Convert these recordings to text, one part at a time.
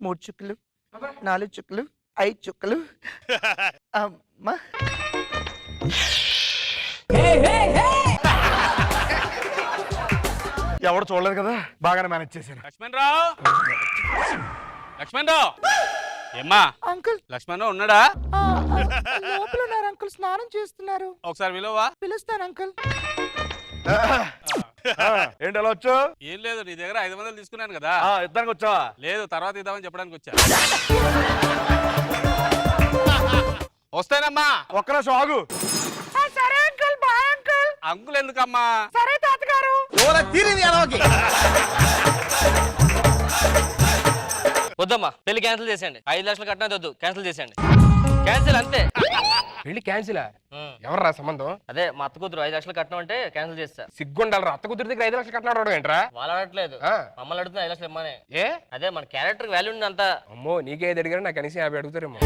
3 చుక్కలు, 4 చుక్కలు, 5 చుక్కలు. అమ్మా ఎవరు చూడలేదు కదా, బాగానే మేనేజ్ చేశాను. లక్ష్మణ్ రావు ఏమ్మా అంకుల్. లక్ష్మణ్ రావు ఉన్నాడా? లోపల ఉన్నారు అంకుల్, స్నానం చేస్తున్నారు. ఒకసారి విలువా. పిలుస్తాను అంకుల్. ఏంటి అలా వచ్చా? ఏం లేదు, నీ దగ్గర 500 తీసుకున్నాను కదా. ఇద్దరికి వచ్చావా? లేదు, తర్వాత ఇద్దామని చెప్పడానికి వచ్చా. వస్తానమ్మా. ఒక్క నిమిషం ఆగు. సరే అంకుల్, బాయ్ అంకుల్. అంకుల్ ఎందుకమ్మా? సరే తాతగారు. వద్దమ్మా, పెళ్లి క్యాన్సిల్ చేసేయండి. 5 లక్షలు కట్టినది వద్దు, క్యాన్సిల్ చేసేయండి. క్యాన్సిల్ అంతే. పెళ్లి క్యాన్సిలా? ఎవర్రా సంబంధం? అదే మా అత్త కూతురు 5 లక్షలు కట్టడం అంటే క్యాన్సిల్ చేస్తా. సిగ్గుండాలరా, అత్త కూతురు దగ్గర 5 లక్షలు కట్టినాడు ఏంట్రా? వాళ్ళు అడగట్లేదు, మమ్మల్ని అడుగుతున్నా 5 లక్షలు ఇమ్మని. ఏ అదే మన క్యారెక్టర్ వాల్యూ ఉంది అంతా. అమ్మో, నీకే ఏది అడిగారు, నాకు కనీసం 50 అడుగుతారేమో.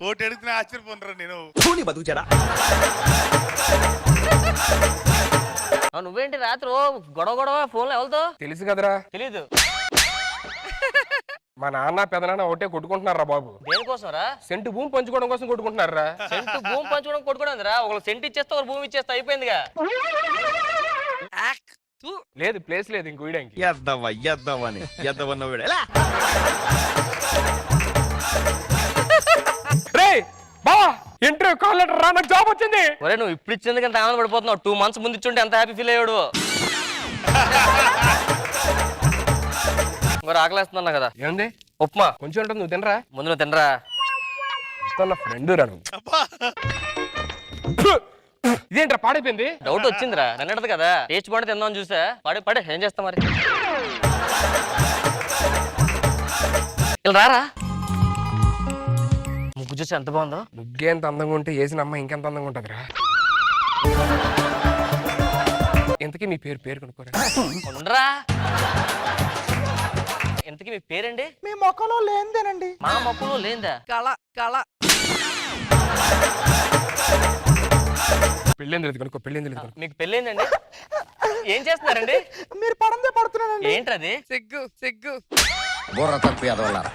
కోటి అడిగితే ఆశ్చర్యపోనరా నేను. నువ్వేంటి రాత్రి గొడవ ఫోన్ లో ఎవరితో? తెలుసు కదరా. తెలీదు. మా నాన్న పెదనాన్న ఒకటే కొట్టుకుంటున్నారా బాబు. దేనికోసం రా? సెంటు భూమి పంచుకోవడం కోసం కొట్టుకుంటున్నారా. సెంటు భూమి పంచుకోవడం కొట్టుకోవడం రా. ఒకళ్ళు సెంటు ఇచ్చేస్తే ఒక భూమి ఇచ్చేస్తే అయిపోయిందిగా. లేదు, ప్లేస్ లేదు ఇంకో ఇయడానికి. రే బా, ఇంటర్వ్యూ కాల్ లెటర్ రా, నాకు జాబ్ వచ్చింది. ఒరే, నువ్వు ఇప్పుడు ఇచ్చేందుకు ఎంత ఆనంద పడిపోతున్నావు. 2 months ముందు ఇచ్చుంటే ఎంత హ్యాపీ ఫీల్ అయ్యాడు. మరి ఆకలేస్తున్నా కదా. ఏంది? ఉప్మా కొంచెం ఉంటుంది, నువ్వు తినరా. ముందు నువ్వు తినరా. నా ఫ్రెండ్ రాను. ఇదేంట్రా పాడైపోయింది? డౌట్ వచ్చిందిరా, నిన్నటిది కదా. టేస్ట్ బాగుంటే తిందామని చూసా. పడే ఏం చేస్తా మరి. ఇలా రారా. ముగ్గు చూసి ఎంత బాగుందో. ముగ్గే ఎంత అందంగా ఉంటే వేసిన అమ్మ ఇంకెంత అందంగా ఉంటదిరా. ఇంతకీ మీ పేరు కనుక్కోరా. ఉండరా. ఇంతకీ మీ పేరండి? మీ మొక్కలో లేనిదేనండి. మా మొక్కలో లేందా? కళ. పెళ్ళేంది లేదు కనుక్కో, పెళ్ళేంది లేదు కనుక్కో. మీకు పెళ్ళైందండి? ఏం చేస్తున్నారండి? మీరు పడందే పడుతున్నానండి. ఏంటది? సిగ్గు. బుర్ర తప్పి అదవల్లారా.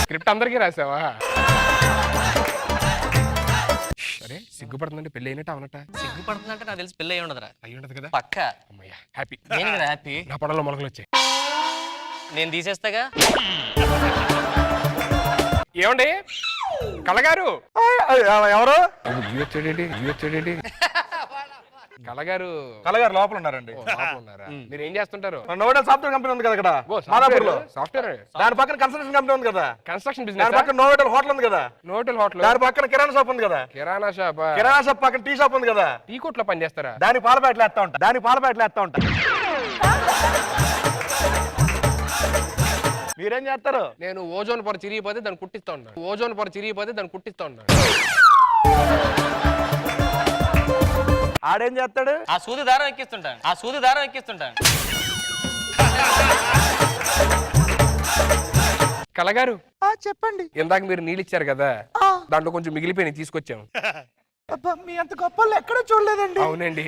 స్క్రిప్ట్ అందరికీ రాసావా? అరే సిగ్గుపడుతుందంటే పెళ్ళి అయినట్టు అవనట. సిగ్గుపడుతుందంటే నాకు తెలిసి పెళ్ళి అయి ఉండదురా. అయ్యి ఉండదు కదా. పక్క. అమ్మయ్య, హ్యాపీ. నేను కదా హ్యాపీ. నా పడలో మొలకలు వచ్చాయి. నేను తీసేస్తాగా. ఏమండి కళగారు? ఎవరు? వచ్చాడేంటి? కళగారు లోపల ఉన్నారండి. మీరు ఏం చేస్తుంటారు? నోడల్ సాఫ్ట్వేర్ కంపెనీ ఉంది కదా ఇక్కడ మాదాపూర్లో. సాఫ్ట్వేర్. దాని పక్కన కన్స్ట్రక్షన్ కంపెనీ ఉంది కదా. కన్స్ట్రక్షన్ దాని బిజినెస్. పక్కన నోవెటల్ హోటల్ ఉంది కదా. నోటల్ హోటల్. దాని పక్కన కిరాణా షాప్ ఉంది కదా. కిరాణా షాప్. కిరాణా షాప్ పక్కన టీ షాప్ ఉంది కదా. టీ కొట్లో పని చేస్తారా? దాని పాల ప్యాకెట్లు వేస్తా ఉంటా. మీరేం చేస్తారు? నేను ఓజోన్ పొర చిరిగిపోతే దాన్ని కుట్టిస్తా ఉన్నాను. ఆడేం చేస్తాడు? ఆ సూది దారం ఎక్కిస్తుంటాను. కళగారు చెప్పండి. ఇందాక మీరు నీళ్ళు ఇచ్చారు కదా, దాంట్లో కొంచెం మిగిలిపోయి తీసుకొచ్చాము. మీ అంత గొప్ప ఎక్కడో చూడలేదండి. అవునండి.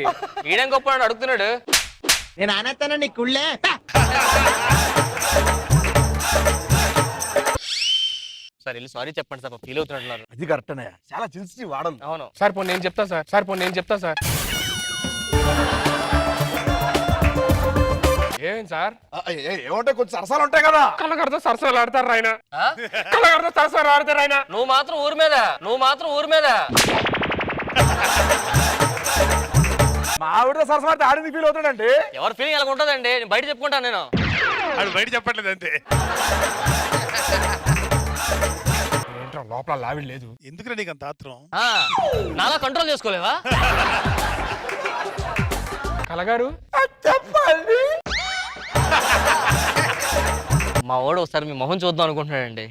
ఈడేం గొప్ప అడుగుతున్నాడు. నేను ఆనేస్తాను నీ కుళ్ళే. సార్ వెళ్ళి సారీ చెప్పండి సార్, ఫీల్ అవుతున్నట్టున్నారు. అది కరెక్టనే, చాలా సెన్సిటివ్ వాడదు. అవును సార్. పోనీ నేను చెప్తా సార్. ఏమైంది సార్? ఏమంటే కొంచెం సరసాలు ఉంటాయి కదా. కళగారితో సరసాలు ఆడతారు ఆయన. నువ్వు మాత్రం ఊరి మీద. మా ఆవిడ సరసమాడితే ఆడింది ఫీల్ అవుతాడండి. ఎవరి ఫీలింగ్ ఎలా ఉంటుందండి, నేను బయట చెప్పుకుంటాను. నేను అది బయట చెప్పట్లేదు అంతే. ఏంట్రా లోపల లావిడ లేదు? ఎందుకురా నీకు అంత ఆత్రం? నాలా కంట్రోల్ చేసుకోలేవా? కళగారు చెప్పండి. మా వాడు ఒకసారి మీ మొహం చూద్దాం అనుకుంటున్నాడండి.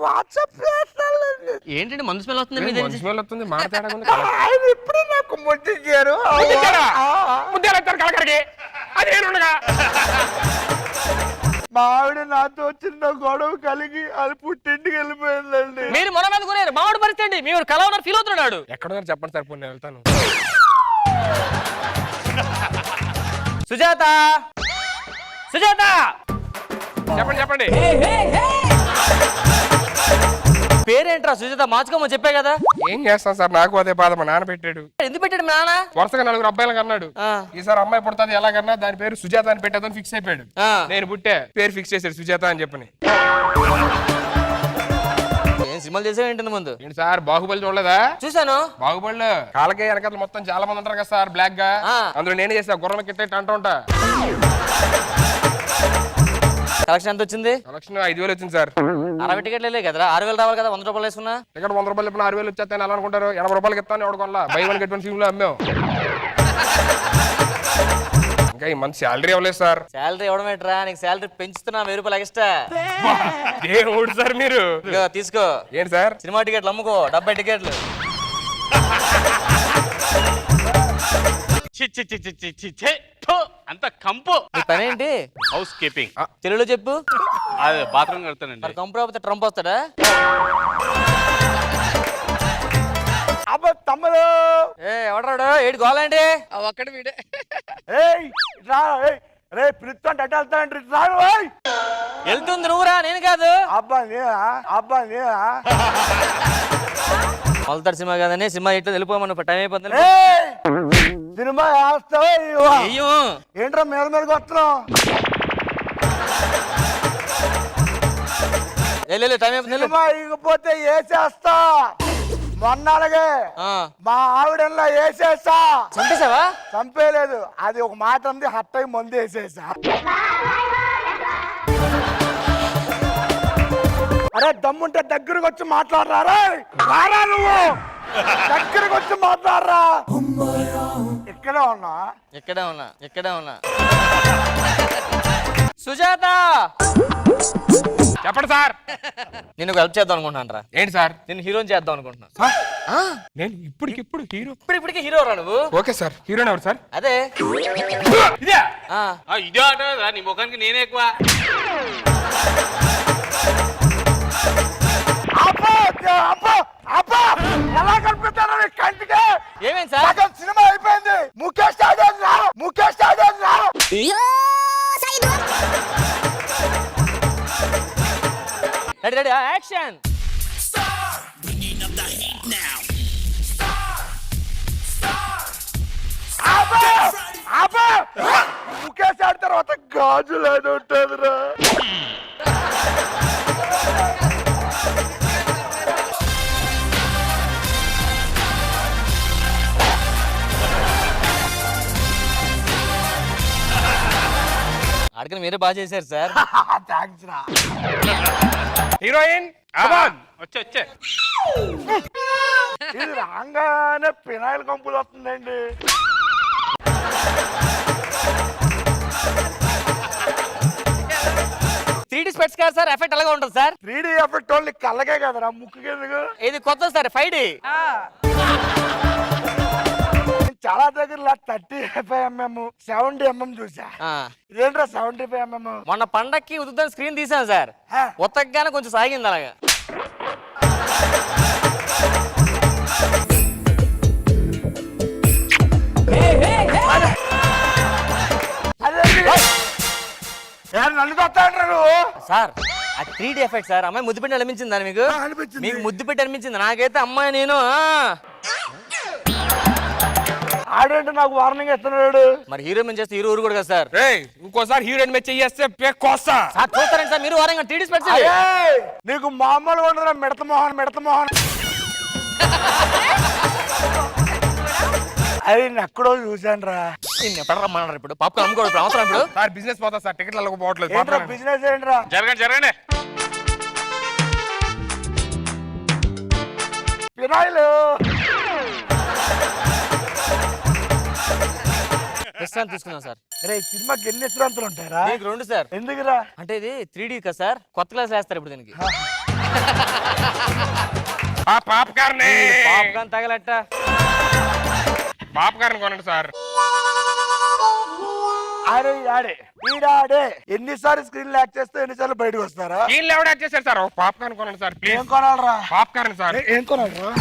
వాట్సాప్ ఏంటండి మందు స్మెల్ వస్తుంది? వస్తుంది మాట్లాడకుండా. ఆయన ఇప్పుడే నాకు ముద్దించారు. కళగారికి అది నేనుండగా. మా ఆవిడ నాతో చిన్న గొడవ కలిగి అది పుట్టింటికి వెళ్ళిపోయిందండి. మీరు మొన్న మీద కొనేరు మావాడు పరిస్థితి అండి. మీరు కళ ఉన్నారు ఫీల్ అవుతున్నాడు. ఎక్కడ చెప్పండి సార్, పోనీ నేను వెళ్తాను. సుజాత సుజాత చెప్పండి చెప్పండి. పేరేంట్రా సుజాత? మార్చుకోమని చెప్పే కదా. ఏం చేస్తాం సార్, నాకు అదే బాధ. మా నాన్న పెట్టాడు. ఎందుకు పెట్టాడు మీ నాన్న? వరుసగా 4 అబ్బాయిలకు అన్నాడు. ఆ. ఈసారి అమ్మాయి పుడుతుంది ఎలాగన్నా దాని పేరు సుజాత అని పెట్టేదని ఫిక్స్ అయిపోయాడు. ఆ. నేను పుట్టే పేరు ఫిక్స్ చేశాడు సుజాత అని చెప్పని. ఏం సినిమాలు చేసావేంటి ముందు? ఏంటి సార్ బాహుబలి చూడలేదా? చూసాను. బాహుబలిలో కాలకే వెనకాల మొత్తం చాలా మంది ఉంటారు కదా సార్ బ్లాక్ గా. ఆ. అందులో నేనే చేసా గుర్రం కిట్టేట్ అంటూ ఉంటా. కలెక్షన్ ఎంత వచ్చింది? కలెక్షన్ 5,000 వచ్చింది సార్. 60 టికెట్లే కదరా, 6,000 రావాలి కదా. 100 రూపాయలు వేసుకున్నా. ఇక్కడ 100 రూపాయలు ఇప్పుడు 6,000 వచ్చేస్తాను ఎలా అనుకుంటారు? 80 రూపాయలకి ఇస్తాను ఎవడు కొనలా. Buy one get one film లో అమ్మాం. ఇంకా ఈ మంత్ శాలరీ ఇవ్వలేదు సార్. శాలరీ ఇవ్వడం ఏంట్రా? నీకు శాలరీ పెంచుతున్నా 1000 రూపాయలు ఎక్స్ట్రా. దేవుడు సార్ మీరు. ఇదిగో తీసుకో. ఏంటి సార్? సినిమా టికెట్లు అమ్ముకో, 70 టికెట్లు. చి చి చి చి చి చి చి. థు, అంత కంపు. నీ పనేంటి? House keeping. తెలుగులో చెప్పు. అదే బాత్రూమ్ కడతానండి. మరి కంపు రాకపోతే ట్రంప్ వస్తాడా? అబ్బా తమ్ముడు. ఎవడరాడు? ఏడు గోలండి. ఒక్కడి వీడే. ఏయ్ రా. ఏయ్ రే పిలుస్తుంటే అడ్డు వెళ్తానంటే రాడు. వెళ్తుంది నువ్వురా, నేను కాదు. అబ్బా నేనా? అబ్బా నేనా? మొలతాడు సినిమా కదని సినిమా ఇట్లా వెళ్ళిపోమని టైం అయిపోతుంది. ఏయ్ సినిమా వేస్తావా? అయ్యో ఏంట్రా మీద మీదకి వస్తున్నావు? టైం అయిపోతుంది. సినిమా ఇకపోతే వేసేస్తా. మొన్న అలాగే మా ఆవిడల్లా వేసేసా. చంపేశావా? చంపేయలేదు, అది ఒక మాట ఉంది. హట్ అయి మందు వేసేసా. అరే దమ్ముంటే దగ్గరకు వచ్చి మాట్లాడరా. రారా నువ్వు, దగ్గరకు వచ్చి మాట్లాడరా. ఇక్కడే ఉన్నా. ఇక్కడే ఉన్నా. సుజాత చెప్పండి సార్. నేను హెల్ప్ చేద్దాం అనుకుంటున్నాను రా. ఏంటి సార్? నేను హీరోని చేద్దాం అనుకుంటున్నా. నేను ఇప్పటికిప్పుడు హీరో? ఇప్పటికే హీరో రా నువ్వు. Okay sir. హీరోని ఎవరు సార్? అదే ఇదే. ఇదే అంటారా? నీ ముఖానికి నేనే ఎక్కువ. ఎలా కనిపిస్తాను కంటికి? ఏమైంది సార్? సినిమా అయిపోయింది. ముఖేష్ స్టాడియం రా. Ready action. ముఖేష్ ఆడిన తర్వాత గాజులు అని ఉంటుందిరా. అడిగిన మీరే బాగా చేశారు సార్. థ్యాంక్స్ రా. హీరోయిన్ వచ్చే ఇది రాగానే పినాయిల్ కంపులు వస్తుందండి. 3D స్పెట్స్ కాదు సార్, ఎఫెక్ట్ అలాగే ఉంటుంది సార్. 3D ఎఫెక్ట్ ఓన్లీ కళ్ళకే కదరా, ముక్కుకి ఎందుకు? ఇది కొత్త సార్ 5D. చాలా దగ్గర 35mm 70mm చూసా. ఇదేంట్రా 75mm? మొన్న పండక్కి ఉదుద్దని స్క్రీన్ తీసాను సార్. ఉతకగానే కొంచెం సాగింది అలాగా. నన్ను కొత్తాడు నువ్వు సార్. ఆ 3D ఎఫెక్ట్ సార్. అమ్మాయి ముద్దు పెట్టి అనిపించిందా మీకు? మీకు ముద్దు పెట్టి అనిపించింది, నాకైతే అమ్మాయి నేను. ఆడంటే నాకు వార్నింగ్ ఇస్తున్నాడు. మరి హీరో మేము చేస్తే హీరో ఊరు కూడా కదా సార్. ఇంకోసారి హీరోయిన్ మీద చెయ్యేస్తే కోస్తా. సార్ చూస్తారండి సార్, మీరు వారంగా 3D స్పెట్స్. నీకు మామూలుగా ఉండదురా మిడత మోహన్. అది ఎక్కడో చూసాను రా. ఎక్కడ రమ్మన్నారు ఇప్పుడు? పాప్కార్న్ అమ్ముకోవడం అవసరం ఇప్పుడు? సార్ బిజినెస్ పోతా సార్, టికెట్లు అలా పోవట్లేదు. ఏంట్రా బిజినెస్ ఏంట్రా? జరగండి. పినాయిలు విశ్రాంతి తీసుకున్నాం సార్. రే సినిమాకి ఎన్ని విశ్రాంతులు ఉంటాయరా? మీకు 2 సార్. ఎందుకురా? అంటే ఇది 3D కదా సార్, కొత్త క్లాస్ వేస్తారు ఇప్పుడు దీనికి. పాప్కార్న్ తగలట్ట. పాప్కార్న్ కొనండి సార్. ఆడే ఎన్నిసార్లు స్క్రీన్ యాక్ట్ చేస్తే ఎన్నిసార్లు బయటకు వస్తారా? వీళ్ళు ఎవరు యాక్ట్ చేశారు సార్? పాప్కార్న్ కొనండి సార్ ప్లీజ్. ఏం కొనాలరా? Popcorn sir. ఏం కొనాలరా?